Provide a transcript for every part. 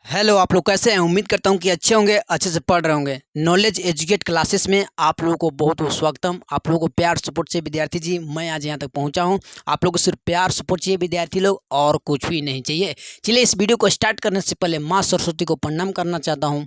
Hello, आप लोग कैसे हैं? उम्मीद करता हूँ कि अच्छे होंगे, अच्छे से पढ़ रहे होंगे। नॉलेज एजुकेट क्लासेस में आप लोगों को बहुत-बहुत स्वागतम। आप लोगों को प्यार सपोर्ट चाहिए विद्यार्थी जी, मैं आज यहाँ तक पहुँचा हूँ। आप लोगों को सिर्फ प्यार सपोर्ट चाहिए विद्यार्थी लोग, और कुछ भी नहीं चाहिए। चलिए इस वीडियो को स्टार्ट करने से पहले माँ सरस्वती को प्रणाम करना चाहता हूँ।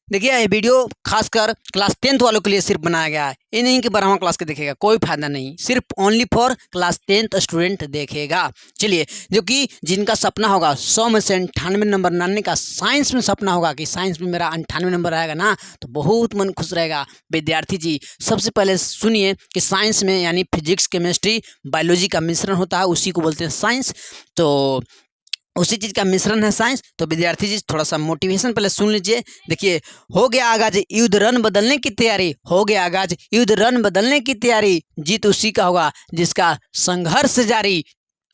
देखिए ये वीडियो खासकर क्लास 10th वालों के लिए सिर्फ बनाया गया है। ये नहीं कि 12वां क्लास के देखेगा, कोई फायदा नहीं। सिर्फ only for class 10th student देखेगा। चलिए, जो कि जिनका सपना होगा 100 में से 98 नंबर लाने का, साइंस में सपना होगा कि साइंस में मेरा 98 नंबर आएगा ना, तो बहुत मन खुश रहेगा विद्यार्थी जी। सबसे पहले सुनिए कि साइंस में यानी फिजिक्स, केमिस्ट्री, बायोलॉजी का मिश्रण होता है, उसी को बोलते हैं साइंस। तो उसी चीज़ का मिश्रण है साइंस। तो विद्यार्थी जी थोड़ा सा मोटिवेशन पहले सुन लीजिए। देखिए, हो गया आगाज युद्ध रन बदलने की तैयारी, हो गया आगाज युद्ध रन बदलने की तैयारी, जीत उसी का होगा जिसका संघर्ष जारी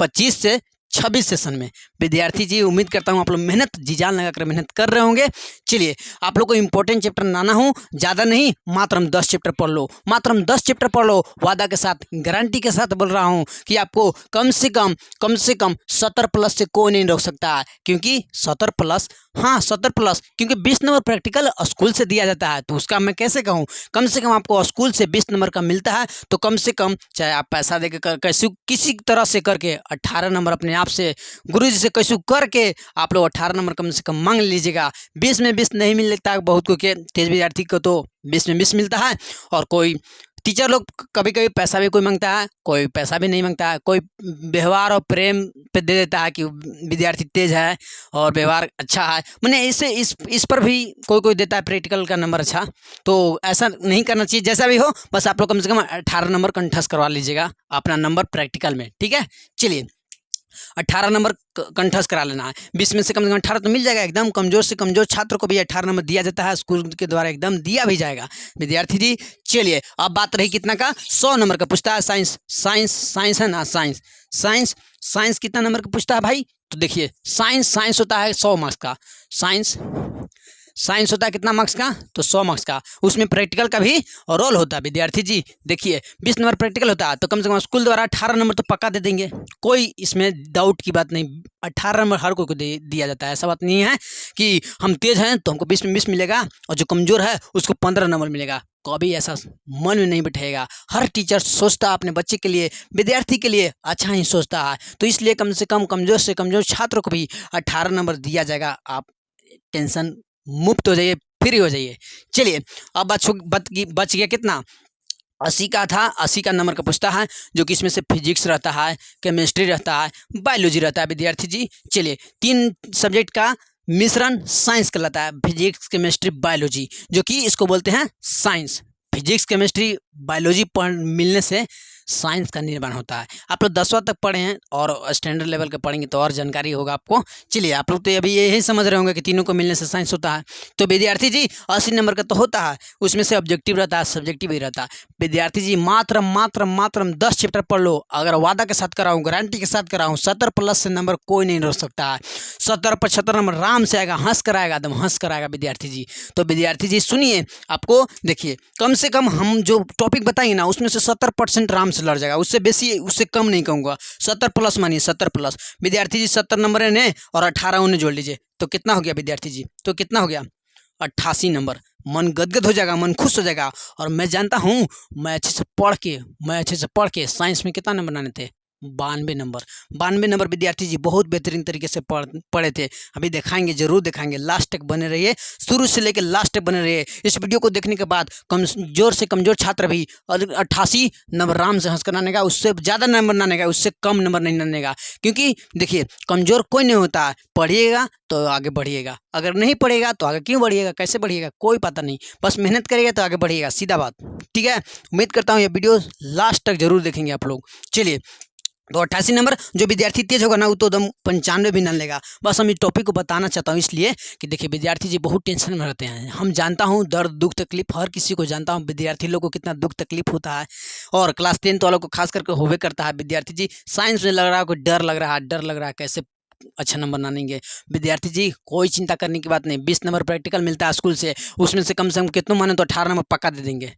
25 से 26 सेशन में। विद्यार्थी जी उम्मीद करता हूँ आप लोग मेहनत जी जान लगा कर मेहनत कर रहे होंगे। चलिए, आप लोग को इंपॉर्टेंट चैप्टर लाना हूँ, ज़्यादा नहीं, मात्र हम 10 चैप्टर पढ़ लो, मात्र हम 10 चैप्टर पढ़ लो। वादा के साथ, गारंटी के साथ बोल रहा हूँ कि आपको कम से कम 70 प्लस से कोई नहीं रोक सकता है। क्योंकि 70 प्लस, हाँ 70 प्लस, क्योंकि 20 नंबर प्रैक्टिकल स्कूल से दिया जाता है। तो उसका मैं कैसे कहूँ, कम से कम आपको स्कूल से 20 नंबर का मिलता है। तो कम से कम चाहे आप पैसा दे के कैसे किसी तरह से करके 18 नंबर अपने आप से गुरुजी से कैसे करके आप लोग 18 नंबर कम से कम मांग लीजिएगा। 20 में 20 नहीं मिलता है बहुत को, के तेज विद्यार्थी को तो 20 में 20 मिलता है। और कोई टीचर लोग कभी कभी पैसा भी कोई मांगता है, कोई पैसा भी नहीं मांगता है, कोई व्यवहार और प्रेम पे दे देता है कि विद्यार्थी तेज है और व्यवहार अच्छा है। मैंने इस पर भी कोई कोई देता है प्रैक्टिकल का नंबर अच्छा। तो ऐसा नहीं करना चाहिए। जैसा भी हो, बस आप लोग कम से कम 18 नंबर कंठस्थ करवा लीजिएगा अपना नंबर प्रैक्टिकल में, ठीक है। चलिए, 18 नंबर कंठस्थ करा लेना है। 20 में से कम 18 तो मिल जाएगा। एकदम कमजोर से कमजोर छात्र को भी 18 नंबर दिया जाता है, स्कूल के द्वारा एकदम दिया भी जाएगा विद्यार्थी जी। चलिए, अब बात रही कितना का, 100 नंबर का पूछता है साइंस। साइंस है ना, साइंस साइंस साइंस कितना नंबर का पूछता है भाई? तो देखिए, साइंस होता है 100 मार्क्स का। साइंस साइंस होता है कितना मार्क्स का? तो 100 मार्क्स का। उसमें प्रैक्टिकल का भी रोल होता है विद्यार्थी जी। देखिए, 20 नंबर प्रैक्टिकल होता है, तो कम से कम स्कूल द्वारा 18 नंबर तो पक्का दे देंगे, कोई इसमें डाउट की बात नहीं। 18 नंबर हर कोई को दिया जाता है। ऐसा बात नहीं है कि हम तेज हैं तो हमको 20 में 20 मिलेगा और जो कमजोर है उसको 15 नंबर मिलेगा। कभी ऐसा मन में नहीं बैठेगा। हर टीचर सोचता है अपने बच्चे के लिए, विद्यार्थी के लिए अच्छा ही सोचता है। तो इसलिए कम से कम कमजोर से कमजोर छात्र को भी 18 नंबर दिया जाएगा। आप टेंशन मुक्त हो जाइए, फ्री हो जाइए। चलिए, अब बच गया कितना, 80 का था। 80 का नंबर का पूछता है, जो कि इसमें से फिजिक्स रहता है, केमिस्ट्री रहता है, बायोलॉजी रहता है विद्यार्थी जी। चलिए, 3 सब्जेक्ट का मिश्रण साइंस कहलाता है, फिजिक्स केमिस्ट्री बायोलॉजी, जो कि इसको बोलते हैं साइंस। फिजिक्स केमिस्ट्री बायोलॉजी पढ़ मिलने से साइंस का निर्माण होता है। आप लोग 10वां तक पढ़े हैं और स्टैंडर्ड लेवल के पढ़ेंगे तो और जानकारी होगा आपको। चलिए, आप लोग तो अभी यही समझ रहे होंगे कि तीनों को मिलने से साइंस होता है। तो विद्यार्थी जी 80 नंबर का तो होता है, उसमें से ऑब्जेक्टिव रहता है, सब्जेक्टिव भी रहता है। विद्यार्थी जी मात्र 10 चैप्टर पढ़ लो। अगर वादा के साथ कराऊँ, गारंटी के साथ कराऊँ, 70 प्लस से नंबर कोई नहीं रोक सकता है। 70-75 नंबर आराम से आएगा, हंस कर आएगा, एकदम हंस कर आएगा विद्यार्थी जी। तो विद्यार्थी जी सुनिए, आपको देखिए, कम से कम हम जो टॉपिक बताएंगे ना उसमें से 70% आराम से लड़ जाएगा। उससे बेसी, उससे कम नहीं कहूँगा। 70 प्लस मानिए, 70 प्लस। विद्यार्थी जी 70 नंबर है और 18 उन्हें जोड़ लीजिए, तो कितना हो गया विद्यार्थी जी? तो कितना हो गया? 88 नंबर। मन गदगद हो जाएगा, मन खुश हो जाएगा। और मैं जानता हूँ, मैं अच्छे से पढ़ के साइंस में कितना नंबर लाने थे? 92 नंबर। 92 नंबर विद्यार्थी जी बहुत बेहतरीन तरीके से पढ़े थे। अभी दिखाएंगे, जरूर दिखाएंगे। लास्ट तक बने रहिए, शुरू से लेकर लास्ट तक बने रहिए। इस वीडियो को देखने के बाद कमजोर से कमजोर छात्र भी 88 नंबर आराम से हंस कर आनेगा। उससे ज़्यादा नंबर ना आनेगा, उससे कम नंबर नहीं आनेगा। क्योंकि देखिए, कमजोर कोई नहीं होता है। पढ़िएगा तो आगे बढ़िएगा, अगर नहीं पढ़ेगा तो आगे क्यों बढ़िएगा, कैसे बढ़िएगा, कोई पता नहीं। बस मेहनत करिएगा तो आगे बढ़िएगा, सीधा बात, ठीक है। उम्मीद करता हूँ ये वीडियो लास्ट तक जरूर देखेंगे आप लोग। चलिए, तो 88 नंबर जो विद्यार्थी तेज होगा ना, वो तो एकदम 95 भी ना लेगा। बस हम इस टॉपिक को बताना चाहता हूँ, इसलिए कि देखिए विद्यार्थी जी बहुत टेंशन में रहते हैं। हम जानता हूँ, दर्द दुख तकलीफ हर किसी को जानता हूँ, विद्यार्थी लोग को कितना दुख तकलीफ होता है। और क्लास 10th वालों को खास करके होवे करता है विद्यार्थी जी। साइंस में लग रहा है कोई डर लग रहा है कैसे अच्छा नंबर ना लेंगे। विद्यार्थी जी कोई चिंता करने की बात नहीं। 20 नंबर प्रैक्टिकल मिलता है स्कूल से, उसमें से कम कितना माने तो 18 नंबर पक्का दे देंगे,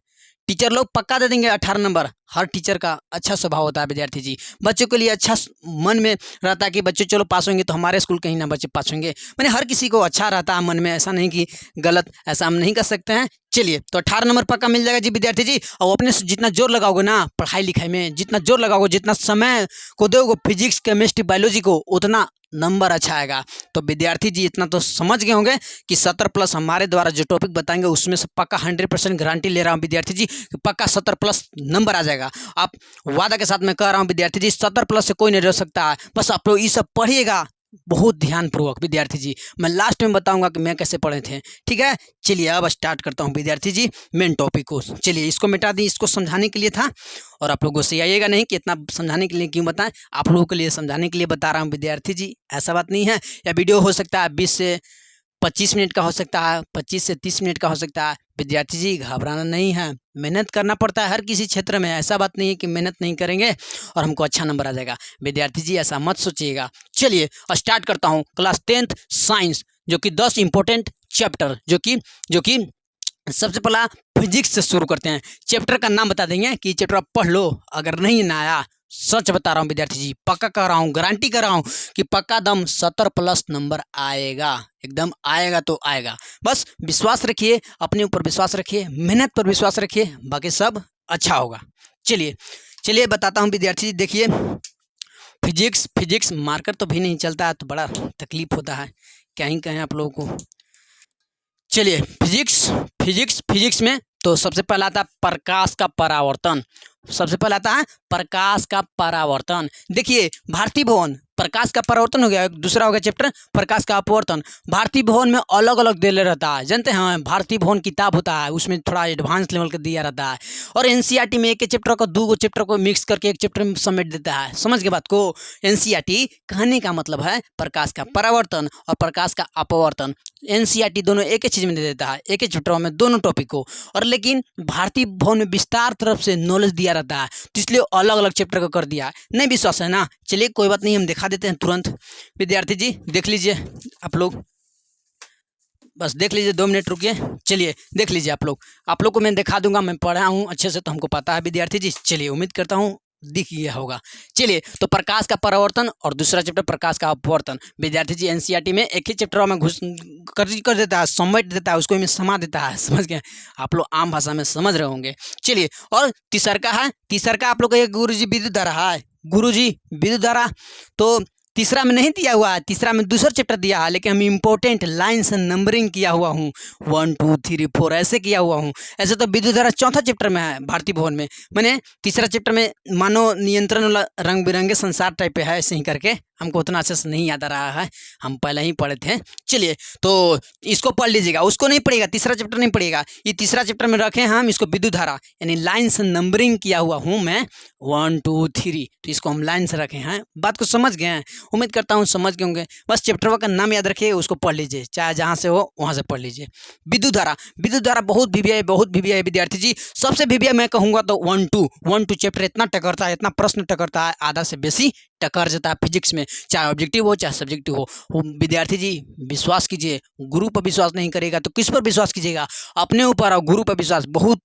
टीचर लोग पक्का दे देंगे 18 नंबर। हर टीचर का अच्छा स्वभाव होता है विद्यार्थी जी, बच्चों के लिए अच्छा मन में रहता है कि बच्चे चलो पास होंगे तो हमारे स्कूल कहीं ना बच्चे पास होंगे। मैंने हर किसी को अच्छा रहता है मन में, ऐसा नहीं कि गलत, ऐसा हम नहीं कर सकते हैं। चलिए, तो 18 नंबर पक्का मिल जाएगा जी विद्यार्थी जी। और अपने से जितना जोर लगाओगे ना पढ़ाई लिखाई में, जितना जोर लगाओगे, जितना समय को दोगे फिजिक्स केमिस्ट्री बायोलॉजी को, उतना नंबर अच्छा आएगा। तो विद्यार्थी जी इतना तो समझ गए होंगे कि 70+ हमारे द्वारा जो टॉपिक बताएंगे उसमें से पक्का 100% गारंटी ले रहा हूँ विद्यार्थी जी, पक्का 70+ नंबर आ जाएगा। आप वादा के साथ मैं कह रहा हूँ विद्यार्थी जी, 70+ से कोई नहीं रह सकता है। बस आप लोग ये सब पढ़िएगा बहुत ध्यानपूर्वक विद्यार्थी जी। मैं लास्ट में बताऊंगा कि मैं कैसे पढ़े थे, ठीक है। चलिए अब स्टार्ट करता हूँ विद्यार्थी जी मेन टॉपिक को। चलिए इसको मिटा दी, इसको समझाने के लिए था, और आप लोगों से आइएगा नहीं कि इतना समझाने के लिए क्यों बताएं, आप लोगों के लिए समझाने के लिए बता रहा हूँ विद्यार्थी जी, ऐसा बात नहीं है। या वीडियो हो सकता है 20 से 25 मिनट का हो सकता है, 25 से 30 मिनट का हो सकता है। विद्यार्थी जी घबराना नहीं है, मेहनत करना पड़ता है हर किसी क्षेत्र में, ऐसा बात नहीं है कि मेहनत नहीं करेंगे और हमको अच्छा नंबर आ जाएगा। विद्यार्थी जी ऐसा मत सोचिएगा। चलिए स्टार्ट करता हूँ क्लास 10th साइंस, जो कि 10 इंपॉर्टेंट चैप्टर, जो कि सबसे पहला फिजिक्स से शुरू करते हैं। चैप्टर का नाम बता देंगे कि चैप्टर आप पढ़ लो, अगर नहीं ना आया सच बता रहा हूँ विद्यार्थी जी, पक्का कह रहा हूँ, गारंटी कर रहा हूँ कि पक्का दम 70+ नंबर आएगा, एकदम आएगा तो आएगा। बस विश्वास रखिए, अपने ऊपर विश्वास रखिए, मेहनत पर विश्वास रखिए, बाकी सब अच्छा होगा। चलिए बताता हूँ विद्यार्थी जी। देखिए फिजिक्स मार्कर तो भी नहीं चलता है तो बड़ा तकलीफ होता है, क्या ही कहें आप लोगों को। चलिए फिजिक्स में तो सबसे पहला आता है प्रकाश का परावर्तन। सबसे पहला आता है प्रकाश का परावर्तन। देखिए भारतीय भवन, प्रकाश का परावर्तन हो गया, दूसरा हो गया चैप्टर प्रकाश का अपवर्तन। भारतीय भवन में अलग अलग दे रहता है, जानते हैं, भारतीय भवन किताब होता है, उसमें थोड़ा एडवांस लेवल का दिया रहता है, और एनसीईआरटी में एक चैप्टर को 2 चैप्टर को मिक्स करके एक चैप्टर में समेट देता है। समझ के बात को, एनसीईआरटी कहने का मतलब है प्रकाश का परावर्तन और प्रकाश का अपवर्तन। एनसीईआरटी दोनों एक ही चीज में दे देता है, एक ही चैप्टर में दोनों टॉपिक को, और लेकिन भारतीय भवन में विस्तार तरफ से नॉलेज दिया रहता है, तो इसलिए अलग अलग चैप्टर को कर दिया है। नहीं विश्वास है ना, चलिए कोई बात नहीं, हम दिखा देते हैं तुरंत। विद्यार्थी जी देख लीजिए, आप लोग बस देख लीजिए, 2 मिनट रुकिए। चलिए देख लीजिए आप लोग को मैं दिखा दूंगा, मैं पढ़ा हूँ अच्छे से तो हमको पता है विद्यार्थी जी। चलिए उम्मीद करता हूँ दिख गया होगा। चलिए तो प्रकाश का परावर्तन और दूसरा चैप्टर प्रकाश का अपवर्तन। विद्यार्थी जी एनसीईआरटी में एक ही चैप्टर में घुस कर देता है, समेट देता है, उसको में समा देता है, समझ गए, आप लोग आम भाषा में समझ रहे होंगे। चलिए और तीसरा का आप लोग का गुरुजी विद्युत धारा है, गुरुजी विद्युत धारा तो तीसरा में नहीं दिया हुआ है, तीसरा में दूसरा चैप्टर दिया है, लेकिन हम इंपॉर्टेंट लाइन से नंबरिंग किया हुआ हूँ, 1 2 3 4 ऐसे किया हुआ हूँ। ऐसे तो विद्युत धारा चौथा चैप्टर में है भारतीय भवन में, मैंने तीसरा चैप्टर में मानव नियंत्रण वाला रंग बिरंगे संसार टाइप पे है, ऐसे ही करके हमको उतना अच्छे से नहीं याद आ रहा है, हम पहले ही पढ़े थे। चलिए तो इसको पढ़ लीजिएगा, उसको नहीं पढ़ेगा, तीसरा चैप्टर नहीं पढ़ेगा, ये तीसरा चैप्टर में रखे हम इसको विद्युत धारा, यानी लाइन से नंबरिंग किया हुआ हूँ मैं 1 2 3, तो इसको हम लाइन से रखे हैं। बात को समझ गए हैं, उम्मीद करता हूँ समझ गए होंगे। बस चैप्टर का नाम याद रखिए, उसको पढ़ लीजिए, चाहे जहाँ से हो वहाँ से पढ़ लीजिए। विद्युत धारा बहुत वीवीआई विद्यार्थी जी, सबसे वीवीआई मैं कहूँगा तो 1 2 चैप्टर इतना टकरता है, इतना प्रश्न टकरता है, आधा से बेसी टकर जाता है फिजिक्स में, चाहे ऑब्जेक्टिव हो चाहे सब्जेक्टिव हो। विद्यार्थी जी विश्वास कीजिए, गुरु पर विश्वास नहीं करेगा तो किस पर विश्वास कीजिएगा, अपने ऊपर, और गुरु पर विश्वास बहुत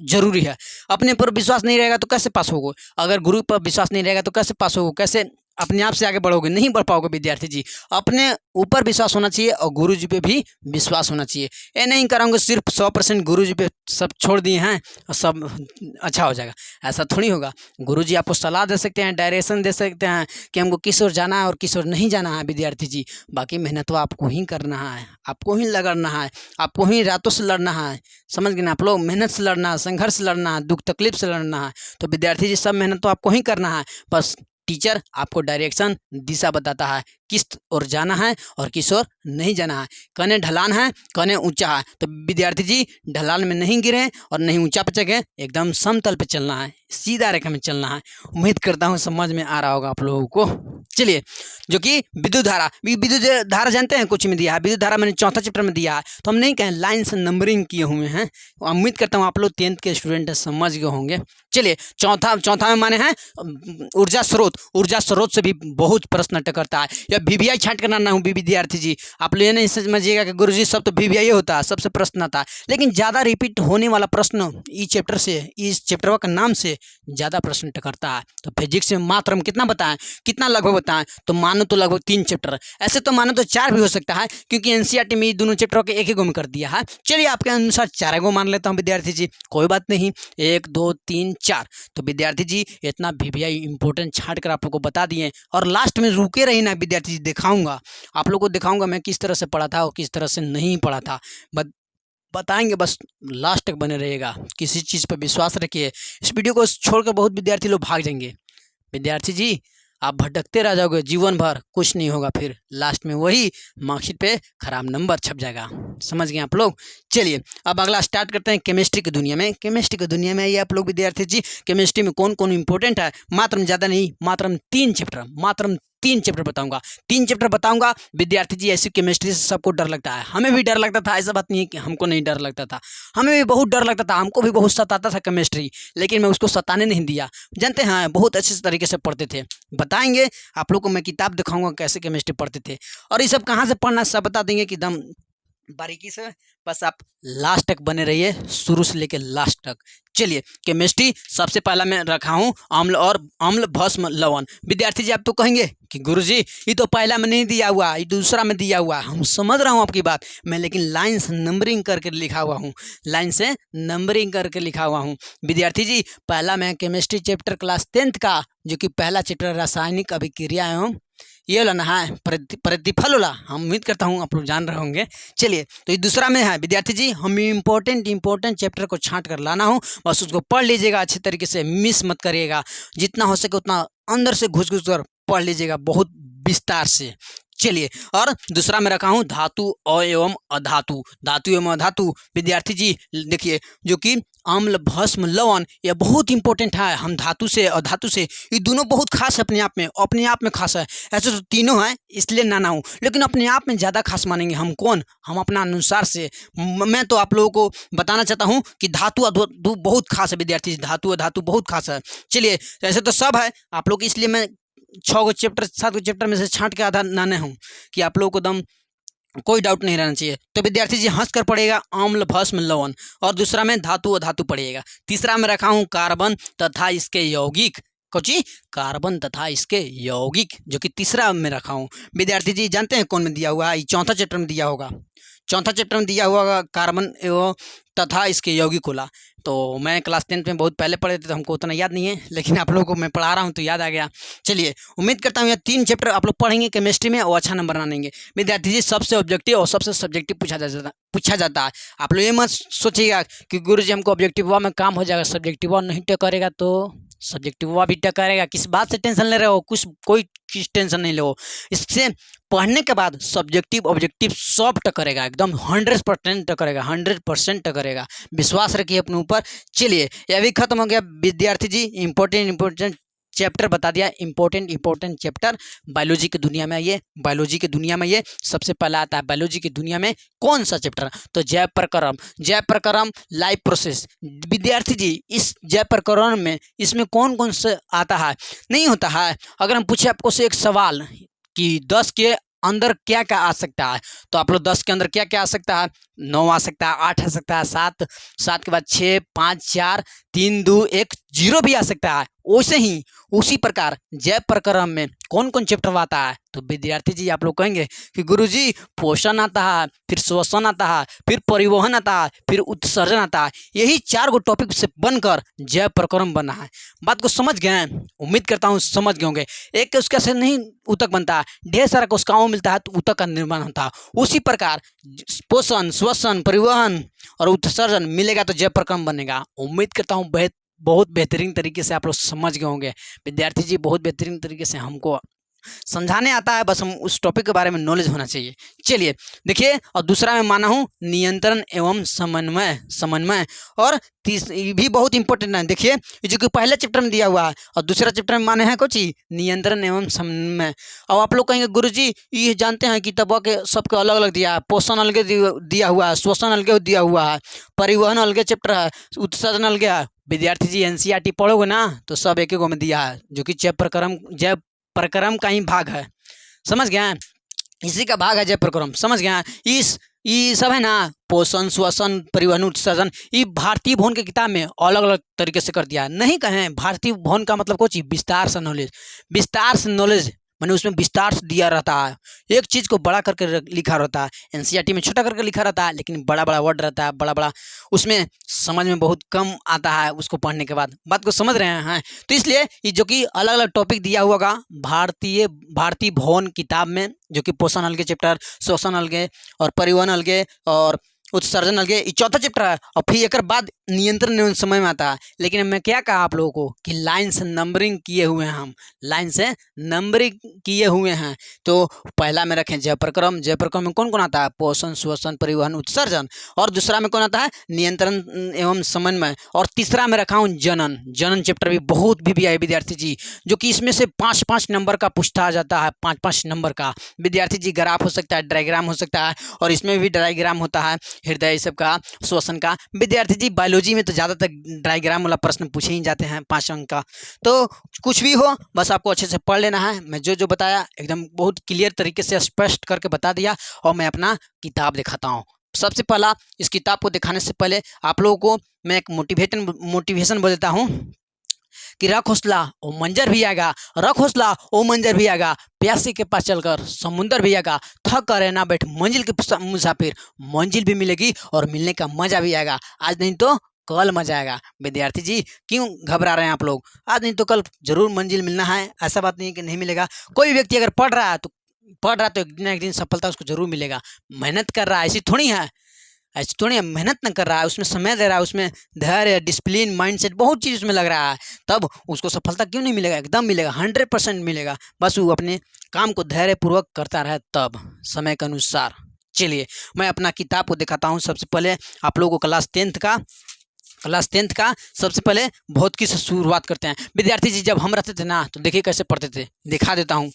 जरूरी है। अपने पर विश्वास नहीं रहेगा तो कैसे पास होगे, अगर गुरु पर विश्वास नहीं रहेगा तो कैसे पास होगे, कैसे अपने आप से आगे बढ़ोगे, नहीं बढ़ पाओगे विद्यार्थी जी। अपने ऊपर विश्वास होना चाहिए और गुरु जी पे भी विश्वास होना चाहिए। ये नहीं कराऊंगे सिर्फ 100% गुरु जी पे सब छोड़ दिए हैं और सब अच्छा हो जाएगा, ऐसा थोड़ी होगा। गुरु जी आपको सलाह दे सकते हैं, डायरेक्शन दे सकते हैं कि हमको किस ओर जाना है और किस ओर नहीं जाना है विद्यार्थी जी। बाकी मेहनत तो आपको ही करना है, आपको ही लगना है, आपको ही रातों से लड़ना है, समझ गए ना आप लोग, मेहनत से लड़ना है, संघर्ष से लड़ना है, दुख तकलीफ से लड़ना है। तो विद्यार्थी जी सब मेहनत तो आपको ही करना है, बस टीचर आपको डायरेक्शन दिशा बताता है किस ओर जाना है और किस ओर नहीं जाना है। कने ढलान है, कने ऊंचा है, तो विद्यार्थी जी ढलान में नहीं गिरे और नहीं ऊंचा पे चढ़े, एकदम समतल पे चलना है, सीधा रेखा में चलना है। उम्मीद करता हूँ समझ में आ रहा होगा आप लोगों को। चलिए जो कि विद्युत धारा जानते हैं कुछ में दिया है, विद्युत धारा मैंने चौथा चैप्टर में दिया है, तो हम नहीं कहें लाइन से नंबरिंग किए हुए हैं। उम्मीद करता हूँ आप लोग 10th के स्टूडेंट समझ गए होंगे। चलिए चौथा में माने हैं ऊर्जा स्रोत से भी बहुत प्रश्न टकरता है, जब वीवीआई छांट कर लाना हूँ विद्यार्थी जी, आप लोग ये नहीं समझिएगा कि गुरुजी सब तो वीवीआई होता है, सबसे प्रश्न आता है, लेकिन ज़्यादा रिपीट होने वाला प्रश्न इस चैप्टर का नाम से ज़्यादा प्रश्न टकरता है। तो फिजिक्स में मात्र हम कितना बताएं, कितना लगभग बताएं, तो मानो तो लगभग 3 चैप्टर, ऐसे तो मानो तो 4 भी हो सकता है, क्योंकि एनसीईआरटी में ये दोनों चैप्टर के एक ही गो में कर दिया है। चलिए आपके अनुसार 4 गो मान लेता हूँ विद्यार्थी जी, कोई बात नहीं, 1 2 3 4। तो विद्यार्थी जी इतना वीवीआई इंपॉर्टेंट छांट कर आप लोग को बता दिए, और लास्ट में रुके रही ना विद्यार्थी जी, दिखाऊंगा आप लोग को, दिखाऊंगा मैं किस तरह से पढ़ा था और किस तरह से नहीं पढ़ा था, बताएंगे, बस लास्ट तक बने रहिएगा, किसी चीज़ पर विश्वास रखिए। इस वीडियो को छोड़कर बहुत विद्यार्थी लोग भाग जाएंगे। विद्यार्थी जी आप भटकते रह जाओगे जीवन भर, कुछ नहीं होगा, फिर लास्ट में वही मार्कशीट पे खराब नंबर छप जाएगा। समझ गए आप लोग। चलिए अब अगला स्टार्ट करते हैं केमिस्ट्री की दुनिया में। केमिस्ट्री की दुनिया में आइए आप लोग विद्यार्थी जी, केमिस्ट्री में कौन कौन इंपॉर्टेंट है, मात्र ज़्यादा नहीं, मात्र 3 चैप्टर, मात्र 3 चैप्टर बताऊंगा, 3 चैप्टर बताऊंगा विद्यार्थी जी। ऐसी केमिस्ट्री से सबको डर लगता है, हमें भी डर लगता था, ऐसा बात नहीं है कि हमको नहीं डर लगता था, हमें भी बहुत डर लगता था, हमको भी बहुत सताता था केमिस्ट्री, लेकिन मैं उसको सताने नहीं दिया। जानते हैं बहुत अच्छे तरीके से पढ़ते थे। बताएंगे आप लोग को, मैं किताब दिखाऊंगा कैसे केमिस्ट्री पढ़ते थे, और ये सब कहाँ से पढ़ना सब बता देंगे कि दम बारीकी से, बस आप लास्ट तक बने रहिए, शुरू से लेकर लास्ट तक। चलिए केमिस्ट्री सबसे पहला मैं रखा हूँ अम्ल और अम्ल भस्म लवण। विद्यार्थी जी आप तो कहेंगे कि गुरुजी ये तो पहला में नहीं दिया हुआ, ये दूसरा में दिया हुआ। हम समझ रहा हूँ आपकी बात, मैं लेकिन लाइन से नंबरिंग करके लिखा हुआ हूँ, लाइन से नंबरिंग करके लिखा हुआ हूँ। विद्यार्थी जी पहला मैं केमिस्ट्री चैप्टर क्लास 10th का, जो कि पहला चैप्टर रासायनिक अभिक्रिया एवं ये वाला ना है प्रतिफल वाला, हम उम्मीद करता हूँ आप लोग जान रहे होंगे। चलिए तो ये दूसरा में है विद्यार्थी जी, हम इंपॉर्टेंट चैप्टर को छांट कर लाना हूँ, बस उसको पढ़ लीजिएगा अच्छे तरीके से, मिस मत करिएगा, जितना हो सके उतना अंदर से घुस कर पढ़ लीजिएगा बहुत विस्तार से। चलिए और दूसरा में रखा हूँ धातु एवं अधातु, धातु एवं अधातु। विद्यार्थी जी देखिए, जो कि अम्ल भस्म लवण, यह बहुत इंपॉर्टेंट है। हम धातु से अधातु से, ये दोनों बहुत खास है अपने आप में खास है। ऐसे तो तीनों हैं इसलिए ना हूँ, लेकिन अपने आप में ज़्यादा खास मानेंगे हम कौन, हम अपना अनुसार से। मैं तो आप लोगों को बताना चाहता हूँ कि धातु अधातु बहुत खास है विद्यार्थी, धातु अधातु बहुत खास है। चलिए ऐसे तो सब है आप लोग, इसलिए मैं 6 गो चैप्टर 7 गो चैप्टर में से छांट के आधा नाने हूँ कि आप लोगों को दम कोई डाउट नहीं रहना चाहिए। तो विद्यार्थी जी हंस कर पढ़ेगा अम्ल भस्म लवण, और दूसरा में धातु अधातु पढ़ेगा। तीसरा में रखा हूँ कार्बन तथा इसके यौगिक, कोची कार्बन तथा इसके यौगिक, जो कि तीसरा में रखा हूँ। विद्यार्थी जी जानते हैं कौन में दिया हुआ है, चौथा चैप्टर में दिया होगा, चौथा चैप्टर में दिया हुआ कार्बन एवं तथा इसके यौगिक होला। तो मैं क्लास 10th में बहुत पहले पढ़े थे, तो हमको उतना याद नहीं है, लेकिन आप लोगों को मैं पढ़ा रहा हूँ तो याद आ गया। चलिए उम्मीद करता हूँ ये 3 चैप्टर आप लोग पढ़ेंगे केमिस्ट्री में और अच्छा नंबर आनेंगे। विद्यार्थी जी सबसे ऑब्जेक्टिव और सबसे सब्जेक्टिव पूछा जाता है। आप लोग ये मत सोचिएगा कि गुरुजी हमको ऑब्जेक्टिव में काम हो जाएगा, सब्जेक्टिव नहीं टकरेगा तो सब्जेक्टिव भी टकरेगा। किस बात से टेंशन ले रहे हो, कोई चीज टेंशन नहीं लो, इससे पढ़ने के बाद सब्जेक्टिव ऑब्जेक्टिव सब टकरेगा, एकदम 100% टकरेगा, 100% टकरेगा, विश्वास रखिए अपने ऊपर। चलिए यह भी खत्म हो गया विद्यार्थी जी, इंपॉर्टेंट चैप्टर बता दिया, इंपॉर्टेंट चैप्टर। बायोलॉजी की दुनिया में ये, बायोलॉजी की दुनिया में ये सबसे पहला आता है। बायोलॉजी की दुनिया में कौन सा चैप्टर, तो जैव प्रक्रम लाइफ प्रोसेस। विद्यार्थी जी इस जैव प्रक्रम में इसमें कौन कौन से आता है, नहीं होता है। अगर हम पूछे आपको से एक सवाल कि 10 के अंदर क्या क्या आ सकता है, तो आप लोग 10 के अंदर क्या क्या आ सकता है, 9 आ सकता है, 8 आ सकता है, 7 के बाद 6 5 4 3 2 1 0 भी आ सकता है। वैसे ही उसी प्रकार जैव प्रक्रम में कौन कौन चैप्टर आता है, तो विद्यार्थी जी आप लोग कहेंगे कि गुरुजी पोषण आता है, फिर श्वसन आता है, फिर परिवहन आता है, फिर उत्सर्जन आता है। यही 4 गो टॉपिक से बनकर जैव प्रक्रम बना है। बात को समझ गए, उम्मीद करता हूँ समझ गए होंगे। एक उसका से नहीं ऊतक बनता है, ढेर सारा कोशिकाओं मिलता है तो ऊतक का निर्माण होता है। उसी प्रकार पोषण श्वसन परिवहन और उत्सर्जन मिलेगा तो जैव प्रक्रम बनेगा। उम्मीद करता हूँ बहुत बेहतरीन तरीके से आप लोग समझ गए होंगे। विद्यार्थी जी बहुत बेहतरीन तरीके से हमको समझाने आता है, बस हम उस टॉपिक के बारे में नॉलेज होना चाहिए। चलिए देखिए, और दूसरा मैं माना हूँ नियंत्रण एवं समन्वय, और ये भी बहुत इंपॉर्टेंट है। देखिए जो कि पहले चैप्टर में दिया हुआ है और दूसरा चैप्टर में माने हैं कुछ नियंत्रण एवं समन्वय। अब आप लोग कहेंगे गुरुजी ये जानते हैं किताबों के सबके अलग अलग दिया है, पोषण अलग दिया हुआ है, श्वसन अलग दिया हुआ है, परिवहन अलग चैप्टर है, उत्सर्जन अलग है। विद्यार्थी जी एनसीईआरटी पढ़ोगे ना तो सब एक एक में दिया है, जो कि जैव प्रक्रम का ही भाग है। समझ गए हैं? इसी का भाग है जय प्रक्रम, समझ गए हैं? ये सब है ना, पोषण, श्वसन, परिवहन, उत्सर्जन, ये भारतीय भवन के किताब में अलग अलग तरीके से कर दिया है। नहीं कहें भारतीय भवन का मतलब कुछ विस्तार से नॉलेज, विस्तार से नॉलेज माने उसमें विस्तार से दिया रहता है। एक चीज़ को बड़ा करके लिखा रहता है, एनसीईआरटी में छोटा करके लिखा रहता है, लेकिन बड़ा बड़ा वर्ड रहता है, बड़ा बड़ा, उसमें समझ में बहुत कम आता है उसको पढ़ने के बाद। बात को समझ रहे हैं? तो इसलिए ये जो कि अलग अलग टॉपिक दिया हुआ का भारतीय भवन किताब में, जो कि पोषण अलगे चैप्टर, श्वसन अलगे और परिवहन अलगे और उत्सर्जन अलगे, ये चौथा चैप्टर है। और फिर एक बाद नियंत्रण समय में आता है। लेकिन मैं क्या कहा आप लोगों को कि लाइन से नंबरिंग किए हुए हैं, हम लाइन से नंबरिंग किए हुए हैं। तो पहला में रखें जय प्रक्रम, जय प्रक्रम में कौन कौन आता है? पोषण, श्वसन, परिवहन, उत्सर्जन। और दूसरा में कौन आता है? नियंत्रण एवं समन्वय। और तीसरा में रखा हूँ जनन। जनन चैप्टर भी बहुत भी है विद्यार्थी जी, जो कि इसमें से 5-5 नंबर का पूछता जाता है, 5-5 नंबर का विद्यार्थी जी। ग्राफ हो सकता है, डायग्राम हो सकता है, और इसमें भी डायग्राम होता है, हृदय सब का, श्वसन का। विद्यार्थी जी बायोलॉजी में तो ज़्यादातर डायग्राम वाला प्रश्न पूछे ही जाते हैं 5 अंक का। तो कुछ भी हो, बस आपको अच्छे से पढ़ लेना है। मैं जो जो बताया एकदम बहुत क्लियर तरीके से स्पष्ट करके बता दिया। और मैं अपना किताब दिखाता हूँ। सबसे पहला, इस किताब को दिखाने से पहले आप लोगों को मैं एक मोटिवेशन बोल देता हूँ कि रख हौसला वो मंजर भी आएगा, रख हौसला वो मंजर भी आएगा, प्यासे के पास चलकर समुंदर भी आएगा, थक कर रहना बैठ मंजिल के मुसाफिर, मंजिल भी मिलेगी और मिलने का मजा भी आएगा। आज नहीं तो कल मजा आएगा। विद्यार्थी जी क्यों घबरा रहे हैं आप लोग? आज नहीं तो कल जरूर मंजिल मिलना है, ऐसा बात नहीं है कि नहीं मिलेगा। कोई व्यक्ति अगर पढ़ रहा है तो एक दिन ना एक दिन सफलता उसको जरूर मिलेगा। मेहनत कर रहा है, ऐसी थोड़ी है, ऐसी थोड़ी मेहनत न कर रहा है, उसमें समय दे रहा है, उसमें धैर्य, डिसिप्लिन, माइंडसेट, बहुत चीज़ उसमें लग रहा है, तब उसको सफलता क्यों नहीं मिलेगा? एकदम मिलेगा, 100% मिलेगा। बस वो अपने काम को धैर्यपूर्वक करता रहे, तब समय के अनुसार। चलिए मैं अपना किताब को दिखाता हूँ। सबसे पहले आप लोगों को क्लास 10th का सबसे पहले भौतिकी से शुरुआत करते हैं। विद्यार्थी जी जब हम रहते थे ना, तो देखिए कैसे पढ़ते थे, दिखा देता हूँ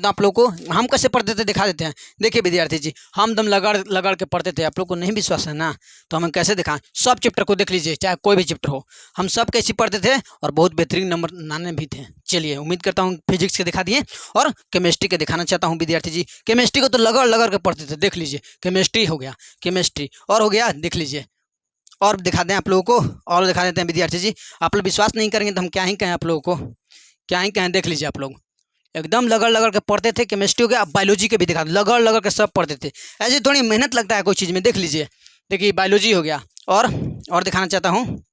आप लोगों को। हम कैसे पढ़ते थे दिखा देते हैं। देखिए विद्यार्थी जी, हम दम लगड़ के पढ़ते थे। आप लोग को नहीं विश्वास है ना, तो हम कैसे दिखाएं? सब चैप्टर को देख लीजिए, चाहे कोई भी चैप्टर हो, हम सब कैसे पढ़ते थे और बहुत बेहतरीन नंबर लाने भी थे। चलिए उम्मीद करता हूँ फिजिक्स के दिखा दिए, और केमिस्ट्री के दिखाना चाहता हूँ विद्यार्थी जी। केमिस्ट्री को तो लगड़ के पढ़ते थे, देख लीजिए। केमिस्ट्री हो गया, केमिस्ट्री और हो गया, देख लीजिए। और दिखा दें आप लोगों को, और दिखा देते हैं विद्यार्थी जी। आप लोग विश्वास नहीं करेंगे तो हम क्या ही कहें आप लोगों को, क्या ही कहें। देख लीजिए आप लोग, एकदम लगड़ के पढ़ते थे। केमिस्ट्री हो गया, बायोलॉजी के भी दिखा, लगड़ के सब पढ़ते थे। ऐसे थोड़ी मेहनत लगता है कोई चीज़ में। देख लीजिए, देखिए बायोलॉजी हो गया, और दिखाना चाहता हूँ।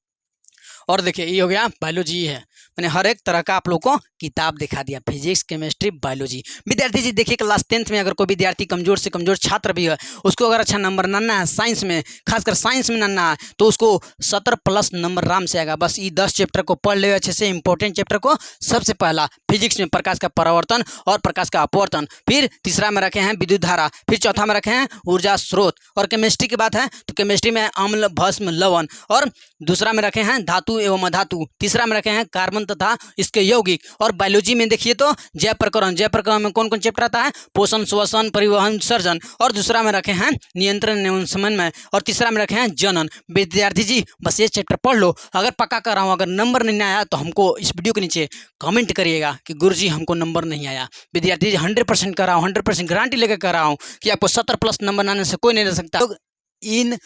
और देखिए ये हो गया बायोलॉजी है। मैंने हर एक तरह का आप लोग को किताब दिखा दिया, फिजिक्स, केमिस्ट्री, बायोलॉजी। विद्यार्थी जी देखिए क्लास 10th में अगर कोई विद्यार्थी कमजोर से कमजोर छात्र भी है, उसको अगर अच्छा नंबर लाना है साइंस में, खासकर साइंस में लाना है, तो उसको 70+ नंबर आराम से आएगा। बस ये 10 चैप्टर को पढ़ ले अच्छे से, इंपॉर्टेंट चैप्टर को। सबसे पहला फिजिक्स में प्रकाश का परावर्तन और प्रकाश का अपवर्तन, फिर तीसरा में रखे हैं विद्युत धारा, फिर चौथा में रखे हैं ऊर्जा स्रोत। और केमिस्ट्री की बात है तो केमिस्ट्री में अम्ल, भस्म, लवण। और दूसरा में रखे हैं धातु एवं अधातु, तीसरा में रखे हैं कार्बन तथा इसके यौगिक। और बायोलॉजी में देखिए तो जय प्रकरण में कौन कौन चैप्टर आता है? पोषण, श्वसन, परिवहन, सर्जन। और दूसरा में रखे हैं नियंत्रण एवं समन्वय, और तीसरा में रखे हैं जनन। विद्यार्थी जी बस ये चैप्टर पढ़ लो। अगर पक्का कर रहा हूँ, अगर नंबर नहीं आया तो हमको इस वीडियो के नीचे कमेंट करिएगा कि गुरुजी हमको नंबर नहीं आया। विद्यार्थी जी 100% कर रहा हूँ, 100% गारंटी लेकर कर रहा हूँ कि आपको 70+ नंबर आने से कोई नहीं रह सकता। तो इन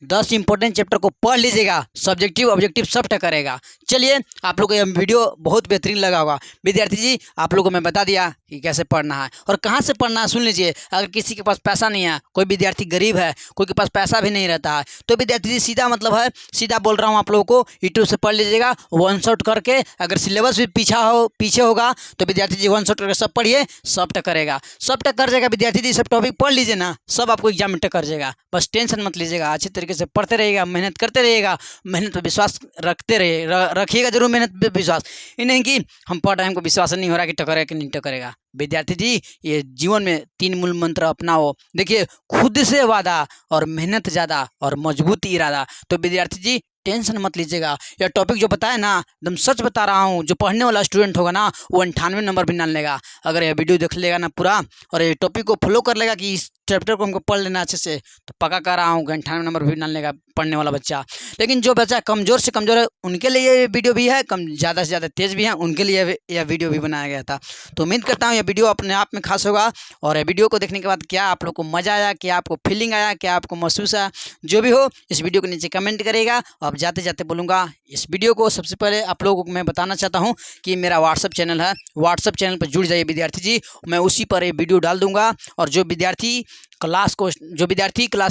10 इंपॉर्टेंट चैप्टर को पढ़ लीजिएगा, सब्जेक्टिव ऑब्जेक्टिव सब टकरेगा। चलिए आप लोग को यह वीडियो बहुत बेहतरीन लगा होगा। विद्यार्थी जी आप लोगों को मैं बता दिया कि कैसे पढ़ना है और कहाँ से पढ़ना है, सुन लीजिए। अगर किसी के पास पैसा नहीं है, कोई विद्यार्थी गरीब है, कोई के पास पैसा भी नहीं रहता है, तो विद्यार्थी जी सीधा मतलब है, सीधा बोल रहा हूँ आप लोगों को, यूट्यूब से पढ़ लीजिएगा 1 शॉट करके। अगर सिलेबस भी पीछे होगा तो विद्यार्थी जी 1 शॉट करके सब पढ़िए, सब टकरेगा, सब टकर जाएगा। विद्यार्थी जी सब टॉपिक पढ़ लीजिए ना, सब आपको एग्जाम में टकर जाएगा। बस टेंशन मत लीजिएगा, अच्छे तरीके से पढ़ते रहिएगा, मेहनत करते रहिएगा, मेहनत पर विश्वास रखिएगा जरूर। मेहनत पे विश्वास, ये नहीं कि हम पढ़ रहे हैं हमको विश्वास नहीं हो रहा कि टकरेगा कि नहीं टकरेगा। विद्यार्थी जी ये जीवन में 3 मूल मंत्र अपनाओ। देखिए, खुद से वादा और मेहनत ज़्यादा और मजबूत इरादा। तो विद्यार्थी जी टेंशन मत लीजिएगा। यह टॉपिक जो बताया ना, एकदम सच बता रहा हूँ, जो पढ़ने वाला स्टूडेंट होगा ना वो 98 नंबर भी ना लेगा। अगर यह वीडियो देख लेगा ना पूरा और ये टॉपिक को फॉलो कर लेगा कि इस चैप्टर को हमको पढ़ लेना अच्छे से, तो पक्का कर रहा हूँ 98 नंबर भी ना लेगा पढ़ने वाला बच्चा। लेकिन जो बच्चा कमज़ोर से कमज़ोर है उनके लिए ये वीडियो भी है, कम ज़्यादा से ज़्यादा तेज़ भी हैं उनके लिए यह वीडियो भी बनाया गया था। तो उम्मीद करता हूँ यह वीडियो अपने आप में खास होगा, और यह वीडियो को देखने के बाद क्या आप लोग को मज़ा आया, क्या आपको फीलिंग आया, क्या आपको महसूस आया, जो भी हो इस वीडियो के नीचे कमेंट करेगा। अब जाते जाते बोलूँगा, इस वीडियो को सबसे पहले आप लोगों को मैं बताना चाहता हूँ कि मेरा व्हाट्सअप चैनल है, व्हाट्सअप चैनल पर जुड़ जाइए विद्यार्थी जी। मैं उसी पर ये वीडियो डाल दूँगा, और जो विद्यार्थी क्लास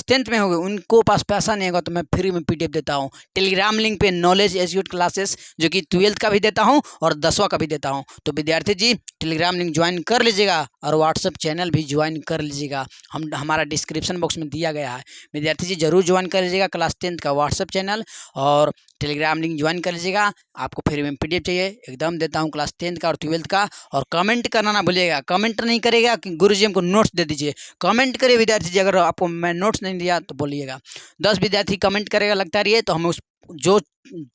10th में होंगे उनको पास पैसा नहीं होगा तो मैं फ्री में पीडीएफ देता हूँ। टेलीग्राम लिंक पे नॉलेज एजुकेट क्लासेस, जो कि 12th का भी देता हूँ और 10वां का भी देता हूँ। तो विद्यार्थी जी टेलीग्राम लिंक ज्वाइन कर लीजिएगा, और व्हाट्सअप चैनल भी ज्वाइन कर लीजिएगा, हमारा डिस्क्रिप्शन बॉक्स में दिया गया है। विद्यार्थी जी जरूर ज्वाइन कर लीजिएगा क्लास 10th का व्हाट्सअप चैनल, और टेलीग्राम लिंक ज्वाइन कर लीजिएगा। आपको फ्री में पीडीएफ चाहिए एकदम देता हूँ क्लास 10th का और 12th का। और कमेंट करना ना भूलिएगा, कमेंट नहीं करेगा कि गुरुजी हमको नोट्स दे दीजिए, कमेंट करिए विद्यार्थी जी। अगर आपको मैं नोट्स नहीं दिया तो बोलिएगा। 10 विद्यार्थी कमेंट करेगा लगता रहिए, तो हमें उस जो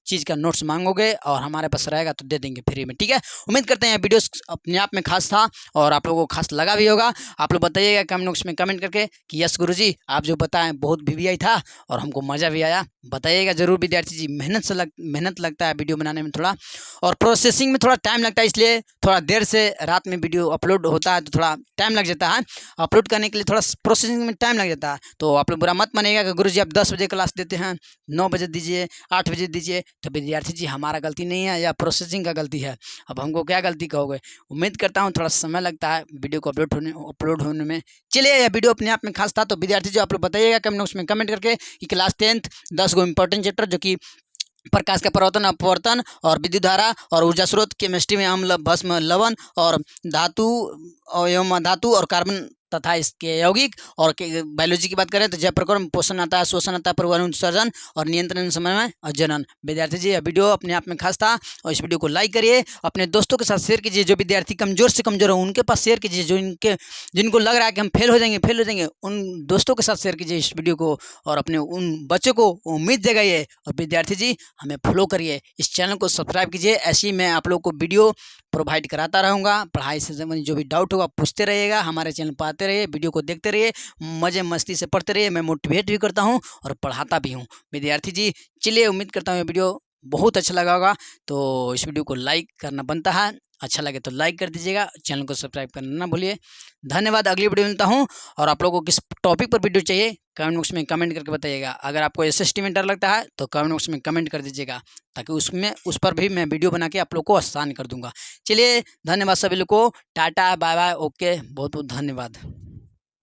चीज़ का नोट्स मांगोगे और हमारे पास रहेगा तो दे देंगे फ्री में, ठीक है। उम्मीद करते हैं यह वीडियो अपने आप में खास था और आप लोगों को खास लगा भी होगा। आप लोग बताइएगा कमेंट बॉक्स में कमेंट करके कि यस गुरुजी आप जो बताएं बहुत वीवीआई था और हमको मज़ा भी आया। बताइएगा ज़रूर विद्यार्थी जी। मेहनत लगता है वीडियो बनाने में थोड़ा, और प्रोसेसिंग में थोड़ा टाइम लगता है, इसलिए थोड़ा देर से रात में वीडियो अपलोड होता है तो थोड़ा टाइम लग जाता है। अपलोड करने के लिए थोड़ा प्रोसेसिंग में टाइम लग जाता है, तो आप लोग बुरा मत मानिएगा कि गुरुजी आप 10 बजे क्लास देते हैं, 9 बजे दीजिए, 8 बजे दीजिए। तो विद्यार्थी जी हमारा गलती नहीं है, या प्रोसेसिंग का गलती है। अब हमको क्या गलती कहोगे। उम्मीद करता हूँ थोड़ा समय लगता है वीडियो को अपलोड होने में। चलिए यह वीडियो अपने आप में खास था, तो विद्यार्थी जी आप लोग बताइएगा कमेंट बॉक्स में कमेंट करके कि क्लास 10th 10 गो इंपॉर्टेंट चैप्टर, जो कि प्रकाश का परिवर्तन, अपवर्तन और विद्युत धारा और ऊर्जा स्रोत, केमिस्ट्री में अम्ल भस्म लवण और धातु एवं धातु और कार्बन तथा इसके यौगिक, और बायोलॉजी की बात करें तो जैव प्रक्रम, पोषण आता है, शोषण आता है, परिवहन, उत्सर्जन और नियंत्रण, समन्वय और जनन। विद्यार्थी जी यह वीडियो अपने आप में खास था, और इस वीडियो को लाइक करिए, अपने दोस्तों के साथ शेयर कीजिए। जो विद्यार्थी कमजोर से कमजोर हो उनके पास शेयर कीजिए, जिनको लग रहा है कि हम फेल हो जाएंगे उन दोस्तों के साथ शेयर कीजिए इस वीडियो को, और अपने उन बच्चों को उम्मीद जगाइए। और विद्यार्थी जी हमें फॉलो करिए, इस चैनल को सब्सक्राइब कीजिए। ऐसे ही मैं आप लोग को वीडियो प्रोवाइड कराता रहूँगा। पढ़ाई से संबंधित जो भी डाउट होगा पूछते रहिएगा, हमारे चैनल पर आते रहिए, वीडियो को देखते रहिए, मज़े मस्ती से पढ़ते रहिए। मैं मोटिवेट भी करता हूँ और पढ़ाता भी हूँ विद्यार्थी जी। चलिए उम्मीद करता हूँ ये वीडियो बहुत अच्छा लगा होगा, तो इस वीडियो को लाइक करना बनता है। अच्छा लगे तो लाइक कर दीजिएगा, चैनल को सब्सक्राइब करना ना भूलिए। धन्यवाद। अगली वीडियो मिलता हूँ, और आप लोगों को किस टॉपिक पर वीडियो चाहिए कमेंट बॉक्स में कमेंट करके बताइएगा। अगर आपको एसएसटी में डर लगता है तो कमेंट बॉक्स में कमेंट कर दीजिएगा, ताकि उस पर भी मैं वीडियो बना के आप लोग को आसान कर दूंगा। चलिए धन्यवाद सभी लोग को, टाटा बाय बाय, ओके, बहुत बहुत धन्यवाद।